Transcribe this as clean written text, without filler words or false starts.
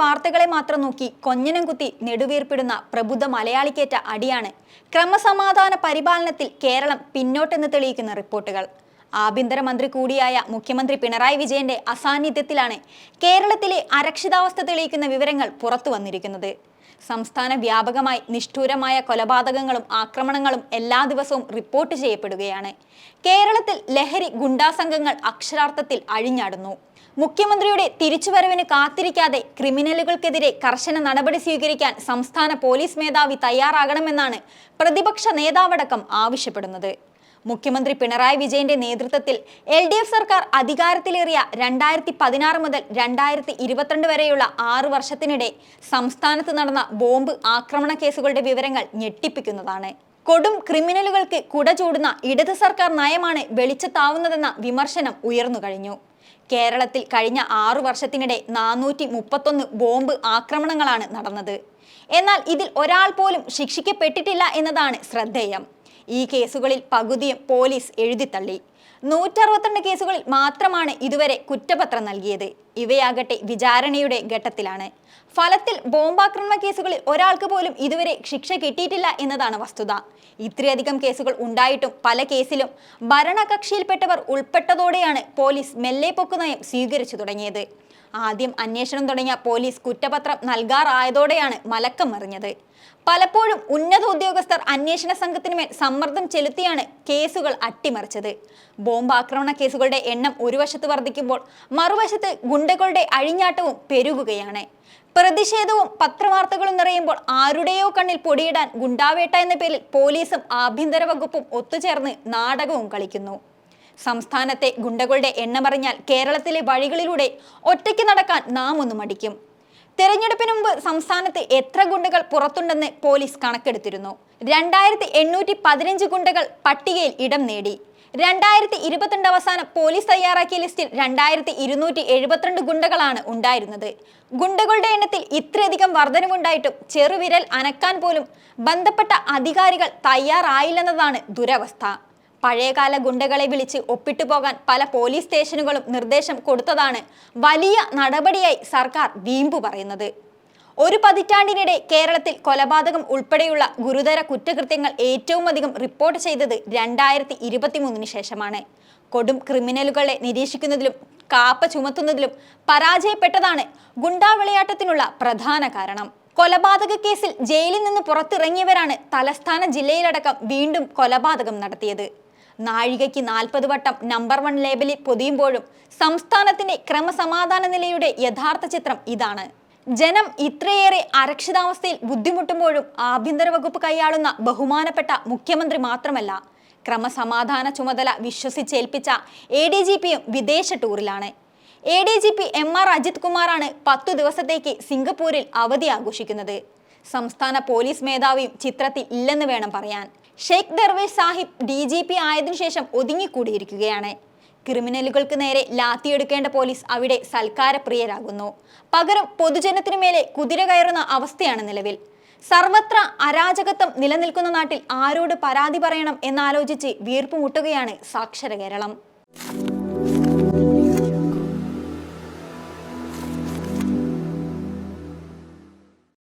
വാർത്തകളെ മാത്രം നോക്കി കൊഞ്ഞനം കുത്തി നെടുവീർപ്പിടുന്ന പ്രബുദ്ധ മലയാളിക്കേറ്റ അടിയാണ് ക്രമസമാധാന പരിപാലനത്തിൽ കേരളം പിന്നോട്ടെന്ന് തെളിയിക്കുന്ന റിപ്പോർട്ടുകൾ. ആഭ്യന്തരമന്ത്രി കൂടിയായ മുഖ്യമന്ത്രി പിണറായി വിജയന്റെ അസാന്നിധ്യത്തിലാണ് കേരളത്തിലെ അരക്ഷിതാവസ്ഥ തെളിയിക്കുന്ന വിവരങ്ങൾ പുറത്തു വന്നിരിക്കുന്നത്. സംസ്ഥാന വ്യാപകമായി നിഷ്ഠൂരമായ കൊലപാതകങ്ങളും ആക്രമണങ്ങളും എല്ലാ ദിവസവും റിപ്പോർട്ട് ചെയ്യപ്പെടുകയാണ്. കേരളത്തിൽ ലഹരി ഗുണ്ടാസംഘങ്ങൾ അക്ഷരാർത്ഥത്തിൽ അഴിഞ്ഞാടുന്നു. മുഖ്യമന്ത്രിയുടെ തിരിച്ചുവരവിന് കാത്തിരിക്കാതെ ക്രിമിനലുകൾക്കെതിരെ കർശന നടപടി സ്വീകരിക്കാൻ സംസ്ഥാന പോലീസ് മേധാവി തയ്യാറാകണമെന്നാണ് പ്രതിപക്ഷ നേതാവടക്കം ആവശ്യപ്പെടുന്നത്. മുഖ്യമന്ത്രി പിണറായി വിജയന്റെ നേതൃത്വത്തിൽ LDF സർക്കാർ അധികാരത്തിലേറിയ 2016 മുതൽ 2022 വരെയുള്ള 6 വർഷത്തിനിടെ സംസ്ഥാനത്ത് നടന്ന ബോംബ് ആക്രമണ കേസുകളുടെ വിവരങ്ങൾ ഞെട്ടിപ്പിക്കുന്നതാണ്. കൊടും ക്രിമിനലുകൾക്ക് കുട ചൂടുന്ന ഇടത് സർക്കാർ നയമാണ് വെളിച്ചത്താവുന്നതെന്ന വിമർശനം ഉയർന്നു കഴിഞ്ഞു. കേരളത്തിൽ കഴിഞ്ഞ 6 വർഷത്തിനിടെ 431 ബോംബ് ആക്രമണങ്ങളാണ് നടന്നത്. എന്നാൽ ഇതിൽ ഒരാൾ പോലും ശിക്ഷിക്കപ്പെട്ടിട്ടില്ല എന്നതാണ് ശ്രദ്ധേയം. ഈ കേസുകളിൽ പകുതിയും പോലീസ് എഴുതിത്തള്ളി. 162 കേസുകളിൽ മാത്രമാണ് ഇതുവരെ കുറ്റപത്രം നൽകിയത്. ഇവയാകട്ടെ വിചാരണയുടെ ഘട്ടത്തിലാണ്. ഫലത്തിൽ ബോംബാക്രമണ കേസുകളിൽ ഒരാൾക്ക് പോലും ഇതുവരെ ശിക്ഷ കിട്ടിയിട്ടില്ല എന്നതാണ് വസ്തുത. ഇത്രയധികം കേസുകൾ ഉണ്ടായിട്ടും പല കേസിലും ഭരണകക്ഷിയിൽപ്പെട്ടവർ ഉൾപ്പെട്ടതോടെയാണ് പോലീസ് മെല്ലെ പൊക്കുനയം സ്വീകരിച്ചു തുടങ്ങിയത്. ആദ്യം അന്വേഷണം തുടങ്ങിയ പോലീസ് കുറ്റപത്രം നൽകാറായതോടെയാണ് മലക്കം മറിഞ്ഞത്. പലപ്പോഴും ഉന്നത ഉദ്യോഗസ്ഥർ അന്വേഷണ സംഘത്തിനുമേൽ സമ്മർദ്ദം ചെലുത്തിയാണ് കേസുകൾ അട്ടിമറിച്ചത്. ബോംബാക്രമണ കേസുകളുടെ എണ്ണം ഒരു വശത്ത് വർദ്ധിക്കുമ്പോൾ മറുവശത്ത് ഗുണ്ടകളുടെ അഴിഞ്ഞാട്ടവും പെരുകുകയാണ്. പ്രതിഷേധവും പത്രവാർത്തകളും നിറയുമ്പോൾ ആരുടെയോ കണ്ണിൽ പൊടിയിടാൻ ഗുണ്ടാവേട്ട എന്ന പേരിൽ പോലീസും ആഭ്യന്തര വകുപ്പും ഒത്തുചേർന്ന് നാടകവും കളിക്കുന്നു. സംസ്ഥാനത്തെ ഗുണ്ടകളുടെ എണ്ണമറിഞ്ഞാൽ കേരളത്തിലെ വഴികളിലൂടെ ഒറ്റയ്ക്ക് നടക്കാൻ നാം ഒന്ന് മടിക്കും. തെരഞ്ഞെടുപ്പിന് മുമ്പ് സംസ്ഥാനത്ത് എത്ര ഗുണ്ടകൾ പുറത്തുണ്ടെന്ന് പോലീസ് കണക്കെടുത്തിരുന്നു. 2815 ഗുണ്ടകൾ പട്ടികയിൽ ഇടം നേടി. 2022 അവസാനം പോലീസ് തയ്യാറാക്കിയ ലിസ്റ്റിൽ 2272 ഗുണ്ടകളാണ് ഉണ്ടായിരുന്നത്. ഗുണ്ടകളുടെ എണ്ണത്തിൽ ഇത്രയധികം വർധനവുണ്ടായിട്ടും ചെറുവിരൽ അനക്കാൻ പോലും ബന്ധപ്പെട്ട അധികാരികൾ തയ്യാറായില്ലെന്നതാണ് ദുരവസ്ഥ. പഴയകാല ഗുണ്ടകളെ വിളിച്ച് ഒപ്പിട്ടു പോകാൻ പല പോലീസ് സ്റ്റേഷനുകളും നിർദ്ദേശം കൊടുത്തതാണ് വലിയ നടപടിയായി സർക്കാർ വീമ്പു പറയുന്നത്. ഒരു പതിറ്റാണ്ടിനിടെ കേരളത്തിൽ കൊലപാതകം ഉൾപ്പെടെയുള്ള ഗുരുതര കുറ്റകൃത്യങ്ങൾ ഏറ്റവും അധികം റിപ്പോർട്ട് ചെയ്തത് 2023 ശേഷമാണ്. കൊടും ക്രിമിനലുകളെ നിരീക്ഷിക്കുന്നതിലും കാപ്പ ചുമത്തുന്നതിലും പരാജയപ്പെട്ടതാണ് ഗുണ്ടാ വിളയാട്ടത്തിനുള്ള പ്രധാന കാരണം. കൊലപാതക കേസിൽ ജയിലിൽ നിന്ന് പുറത്തിറങ്ങിയവരാണ് തലസ്ഥാന ജില്ലയിലടക്കം വീണ്ടും കൊലപാതകം നടത്തിയത്. നാഴികയ്ക്ക് 40 വട്ടം നമ്പർ 1 ലേബലിൽ പൊതിയുമ്പോഴും സംസ്ഥാനത്തിന്റെ ക്രമസമാധാന നിലയുടെ യഥാർത്ഥ ചിത്രം ഇതാണ്. ജനം ഇത്രയേറെ അരക്ഷിതാവസ്ഥയിൽ ബുദ്ധിമുട്ടുമ്പോഴും ആഭ്യന്തര വകുപ്പ് കൈയാളുന്ന ബഹുമാനപ്പെട്ട മുഖ്യമന്ത്രി മാത്രമല്ല, ക്രമസമാധാന ചുമതല വിശ്വസിച്ചേൽപ്പിച്ച ADGPയും വിദേശ ടൂറിലാണ്. ADGP MR അജിത് കുമാറാണ് 10 ദിവസത്തേക്ക് സിംഗപ്പൂരിൽ അവധി ആഘോഷിക്കുന്നത്. സംസ്ഥാന പോലീസ് മേധാവിയും ചിത്രത്തിൽ ഇല്ലെന്ന് വേണം പറയാൻ. ഷെയ്ഖ് ദർവേഷ് സാഹിബ് DGP ആയതിനു ശേഷം ഒതുങ്ങിക്കൂടിയിരിക്കുകയാണ്. ക്രിമിനലുകൾക്ക് നേരെ ലാത്തിയെടുക്കേണ്ട പോലീസ് അവിടെ സൽക്കാരപ്രിയരാകുന്നു. പകരം പൊതുജനത്തിനു മേലെ കുതിര കയറുന്ന അവസ്ഥയാണ് നിലവിൽ. സർവത്ര അരാജകത്വം നിലനിൽക്കുന്ന നാട്ടിൽ ആരോട് പരാതി പറയണം എന്നാലോചിച്ച് വീർപ്പുമുട്ടുകയാണ് സാക്ഷര കേരളം.